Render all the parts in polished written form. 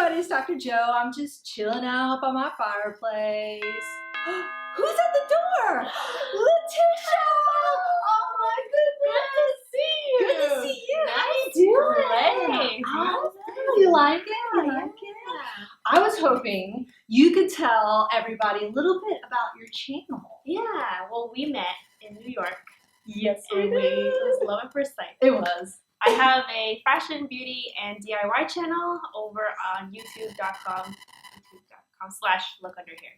everybody, it's Dr. Joe. I'm just chilling out by my fireplace. Who's at the door? Letitia! Oh my goodness! Good to see you. Good to see you. How you doing? Great. Oh, you like it? You like it? I was hoping you could tell everybody a little bit about your channel. Yeah. Well, we met in New York. Yes, And it was love at first sight. It was. I have a fashion, beauty, and DIY channel over on youtube.com/lookUnderHair.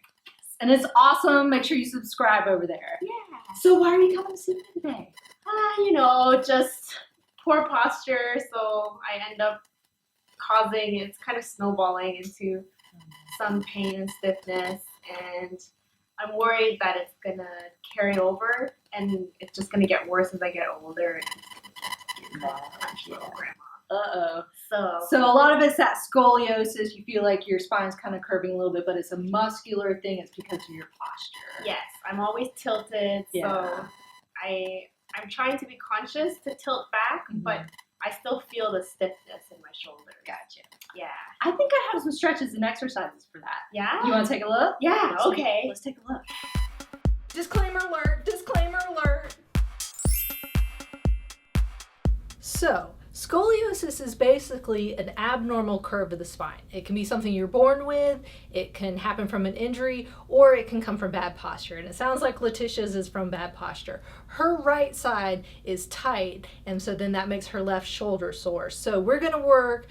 And it's awesome. Make sure you subscribe over there. Yeah. So why are you coming to see me today? Just poor posture. So I end up it's kind of snowballing into some pain and stiffness. And I'm worried that it's going to carry over and it's just going to get worse as I get older. Crunchy little grandma. So a lot of it's that scoliosis. You feel like your spine's kind of curving a little bit, but it's a muscular thing. It's because of your posture. Yes, I'm always tilted. Yeah. So I'm trying to be conscious to tilt back, but I still feel the stiffness in my shoulders. Gotcha. Yeah. I think I have some stretches and exercises for that. Yeah? You want to take a look? Yeah, okay. Let's take a look. Disclaimer alert, disclaimer alert. So, scoliosis is basically an abnormal curve of the spine. It can be something you're born with, it can happen from an injury, or it can come from bad posture. And it sounds like Letitia's is from bad posture. Her right side is tight, and so then that makes her left shoulder sore. So we're going to work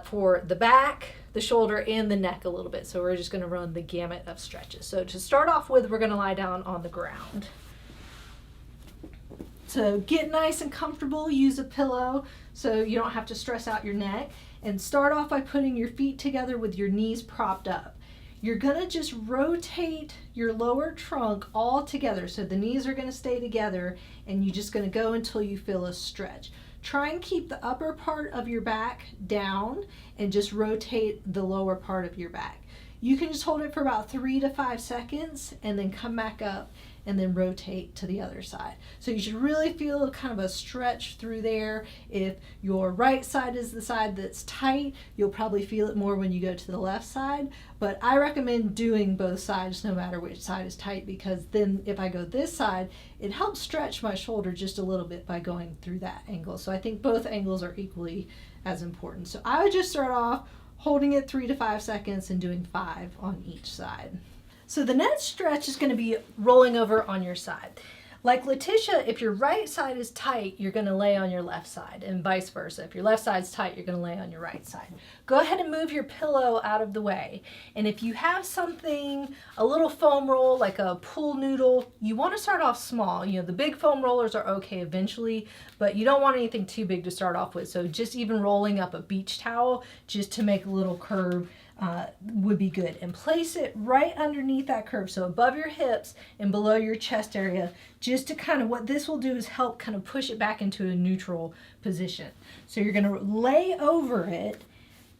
for the back, the shoulder, and the neck a little bit. So we're just going to run the gamut of stretches. So to start off with, we're going to lie down on the ground. So get nice and comfortable, use a pillow so you don't have to stress out your neck, and start off by putting your feet together with your knees propped up. You're gonna just rotate your lower trunk all together, so the knees are gonna stay together, and you're just gonna go until you feel a stretch. Try and keep the upper part of your back down and just rotate the lower part of your back. You can just hold it for about 3 to 5 seconds and then come back up and then rotate to the other side. So you should really feel kind of a stretch through there. If your right side is the side that's tight, you'll probably feel it more when you go to the left side. But I recommend doing both sides no matter which side is tight, because then if I go this side, it helps stretch my shoulder just a little bit by going through that angle. So I think both angles are equally as important. So I would just start off holding it 3 to 5 seconds and doing 5 on each side. So the next stretch is going to be rolling over on your side. Like Letitia, if your right side is tight, you're going to lay on your left side, and vice versa. If your left side's tight, you're going to lay on your right side. Go ahead and move your pillow out of the way. And if you have something, a little foam roll, like a pool noodle, you want to start off small. The big foam rollers are okay eventually, but you don't want anything too big to start off with. So just even rolling up a beach towel just to make a little curve would be good, and place it right underneath that curve, so above your hips and below your chest area, just to kind of, what this will do is help kind of push it back into a neutral position. So you're going to lay over it,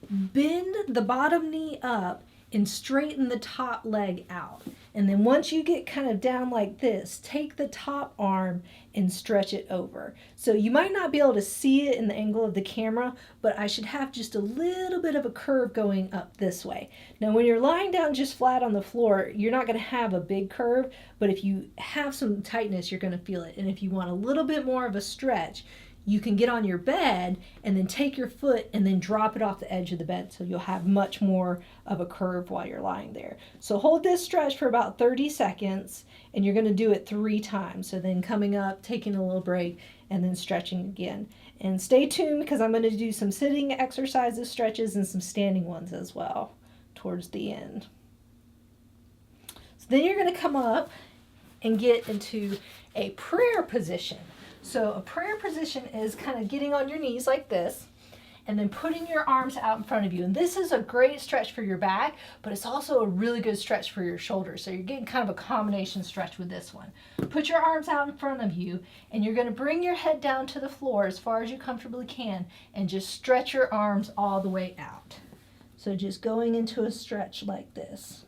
bend the bottom knee up, and straighten the top leg out. And then once you get kind of down like this, take the top arm and stretch it over. So you might not be able to see it in the angle of the camera, but I should have just a little bit of a curve going up this way. Now when you're lying down just flat on the floor, you're not going to have a big curve, but if you have some tightness, you're going to feel it. And if you want a little bit more of a stretch, you can get on your bed and then take your foot and then drop it off the edge of the bed, so you'll have much more of a curve while you're lying there. So hold this stretch for about 30 seconds, and you're going to do it 3 times. So then coming up, taking a little break, and then stretching again. And stay tuned, because I'm going to do some sitting exercises, stretches, and some standing ones as well towards the end. So then you're going to come up and get into a prayer position. So a prayer position is kind of getting on your knees like this, and then putting your arms out in front of you. And this is a great stretch for your back, but it's also a really good stretch for your shoulders. So you're getting kind of a combination stretch with this one. Put your arms out in front of you, and you're going to bring your head down to the floor as far as you comfortably can, and just stretch your arms all the way out. So just going into a stretch like this.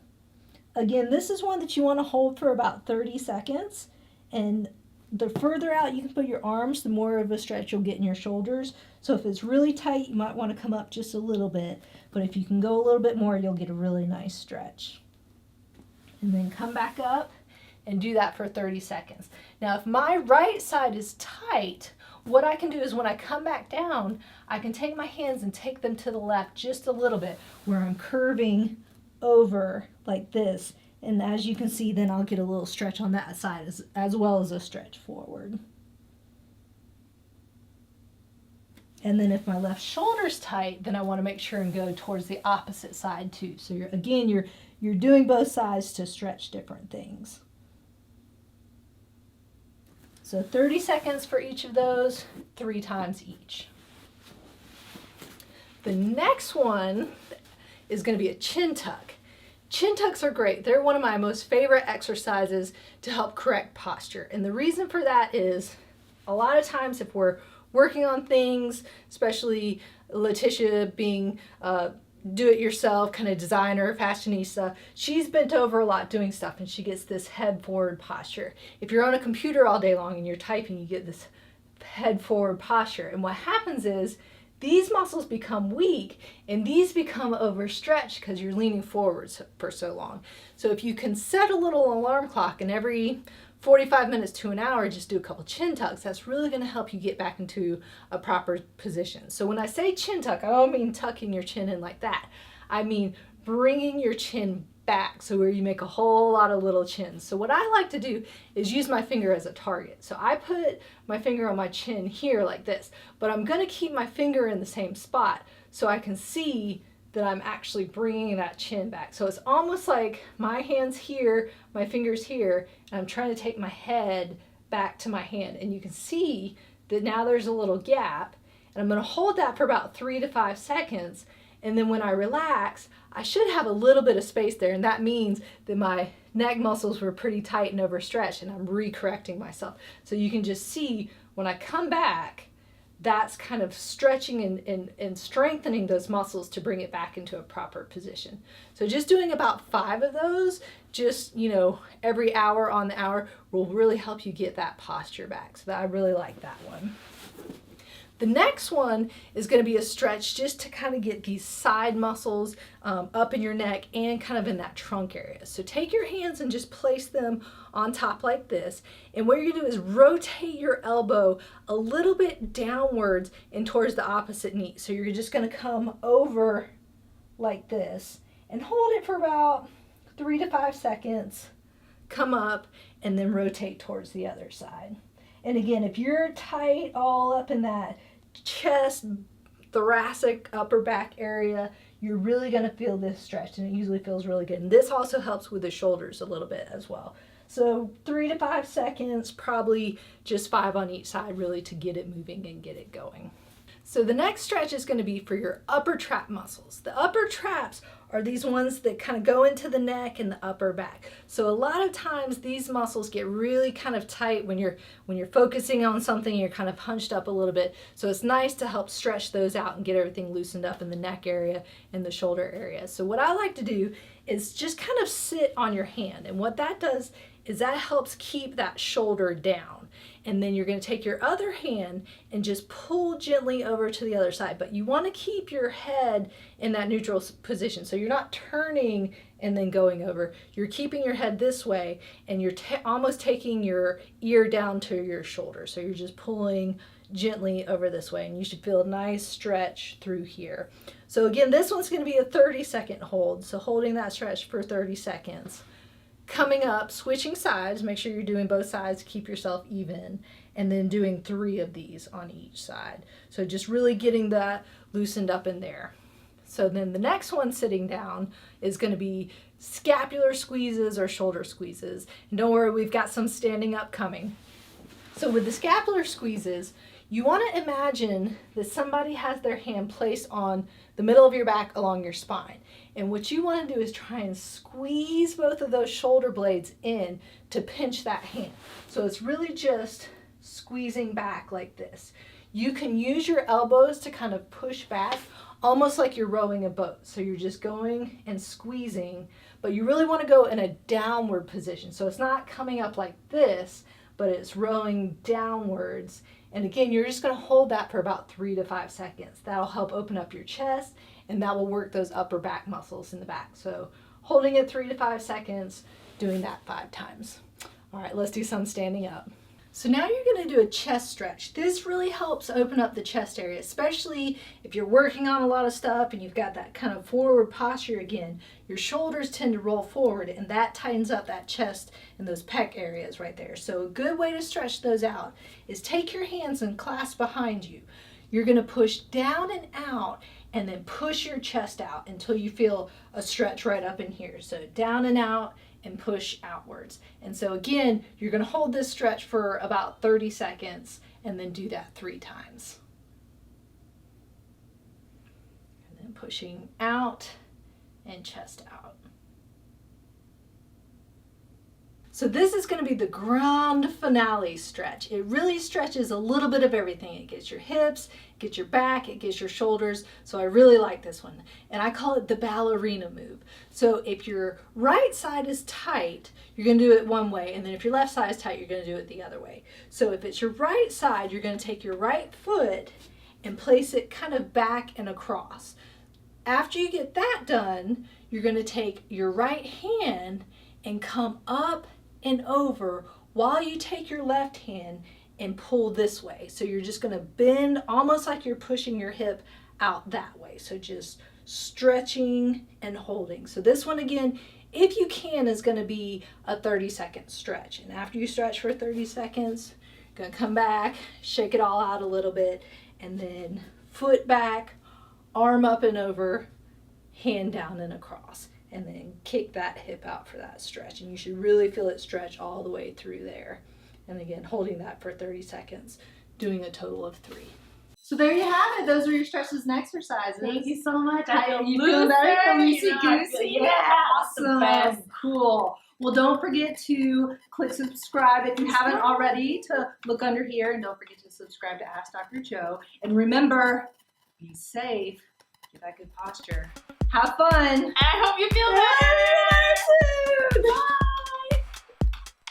Again, this is one that you want to hold for about 30 seconds, and the further out you can put your arms, the more of a stretch you'll get in your shoulders. So if it's really tight, you might want to come up just a little bit. But if you can go a little bit more, you'll get a really nice stretch. And then come back up and do that for 30 seconds. Now, if my right side is tight, what I can do is when I come back down, I can take my hands and take them to the left just a little bit, where I'm curving over like this. And as you can see, then I'll get a little stretch on that side as well as a stretch forward. And then if my left shoulder's tight, then I want to make sure and go towards the opposite side too. So you're doing both sides to stretch different things. So 30 seconds for each of those, 3 times each. The next one is going to be a chin tuck. Chin tucks are great. They're one of my most favorite exercises to help correct posture. And the reason for that is a lot of times if we're working on things, especially Letitia being do-it-yourself kind of designer, fashionista, she's bent over a lot doing stuff and she gets this head forward posture. If you're on a computer all day long and you're typing, you get this head forward posture. And what happens is these muscles become weak and these become overstretched because you're leaning forward for so long. So if you can set a little alarm clock and every 45 minutes to an hour, just do a couple chin tucks, that's really going to help you get back into a proper position. So when I say chin tuck, I don't mean tucking your chin in like that. I mean bringing your chin back, so where you make a whole lot of little chins. So what I like to do is use my finger as a target. So I put my finger on my chin here like this, but I'm going to keep my finger in the same spot so I can see that I'm actually bringing that chin back. So it's almost like my hand's here, my finger's here, and I'm trying to take my head back to my hand. And you can see that now there's a little gap, and I'm going to hold that for about 3 to 5 seconds. And then when I relax, I should have a little bit of space there, and that means that my neck muscles were pretty tight and overstretched, and I'm re-correcting myself. So you can just see when I come back, that's kind of stretching and strengthening those muscles to bring it back into a proper position. So just doing about 5 of those, just, every hour on the hour will really help you get that posture back. So I really like that one. The next one is going to be a stretch just to kind of get these side muscles up in your neck and kind of in that trunk area. So take your hands and just place them on top like this. And what you're going to do is rotate your elbow a little bit downwards and towards the opposite knee. So you're just going to come over like this and hold it for about 3 to 5 seconds. Come up and then rotate towards the other side. And again, if you're tight all up in that chest, thoracic, upper back area, you're really going to feel this stretch, and it usually feels really good. And this also helps with the shoulders a little bit as well. So 3 to 5 seconds, probably just 5 on each side, really to get it moving and get it going. So the next stretch is going to be for your upper trap muscles. The upper traps are these ones that kind of go into the neck and the upper back. So a lot of times these muscles get really kind of tight when you're focusing on something, you're kind of hunched up a little bit. So it's nice to help stretch those out and get everything loosened up in the neck area and the shoulder area. So what I like to do is just kind of sit on your hand. And what that does is that helps keep that shoulder down. And then you're going to take your other hand and just pull gently over to the other side. But you want to keep your head in that neutral position. So you're not turning and then going over. You're keeping your head this way, and you're almost taking your ear down to your shoulder. So you're just pulling gently over this way, and you should feel a nice stretch through here. So again, this one's going to be a 30-second hold. So holding that stretch for 30 seconds. Coming up, switching sides, make sure you're doing both sides, keep yourself even, and then doing 3 of these on each side. So just really getting that loosened up in there. So then the next one sitting down is going to be scapular squeezes or shoulder squeezes. And don't worry, we've got some standing up coming. So with the scapular squeezes, you want to imagine that somebody has their hand placed on the middle of your back along your spine. And what you want to do is try and squeeze both of those shoulder blades in to pinch that hand. So it's really just squeezing back like this. You can use your elbows to kind of push back, almost like you're rowing a boat. So you're just going and squeezing, but you really want to go in a downward position. So it's not coming up like this, but it's rolling downwards. And again, you're just going to hold that for about 3 to 5 seconds. That'll help open up your chest, and that will work those upper back muscles in the back. So holding it 3 to 5 seconds, doing that 5 times. All right, let's do some standing up. So now you're going to do a chest stretch. This really helps open up the chest area, especially if you're working on a lot of stuff and you've got that kind of forward posture again. Your shoulders tend to roll forward, and that tightens up that chest and those pec areas right there. So a good way to stretch those out is take your hands and clasp behind you. You're going to push down and out, and then push your chest out until you feel a stretch right up in here. So down and out, and push outwards. And so again, you're going to hold this stretch for about 30 seconds and then do that 3 times. And then pushing out and chest out. So this is going to be the grand finale stretch. It really stretches a little bit of everything. It gets your hips, it gets your back, it gets your shoulders. So I really like this one. And I call it the ballerina move. So if your right side is tight, you're going to do it one way. And then if your left side is tight, you're going to do it the other way. So if it's your right side, you're going to take your right foot and place it kind of back and across. After you get that done, you're going to take your right hand and come up and over while you take your left hand and pull this way. So you're just going to bend almost like you're pushing your hip out that way. So just stretching and holding. So this one again, if you can, is going to be a 30-second stretch. And after you stretch for 30 seconds, you're going to come back, shake it all out a little bit, and then foot back, arm up and over, hand down and across. And then kick that hip out for that stretch. And you should really feel it stretch all the way through there. And again, holding that for 30 seconds, doing a total of 3. So there you have it. Those are your stresses and exercises. Thank you so much. You feel better? Loosey goosey. Yeah, The best. awesome. Cool. Well, don't forget to click subscribe if you haven't already, to look under here. And don't forget to subscribe to Ask Dr. Joe. And remember, be safe. Get that good posture. Have fun. I hope you feel better. Bye.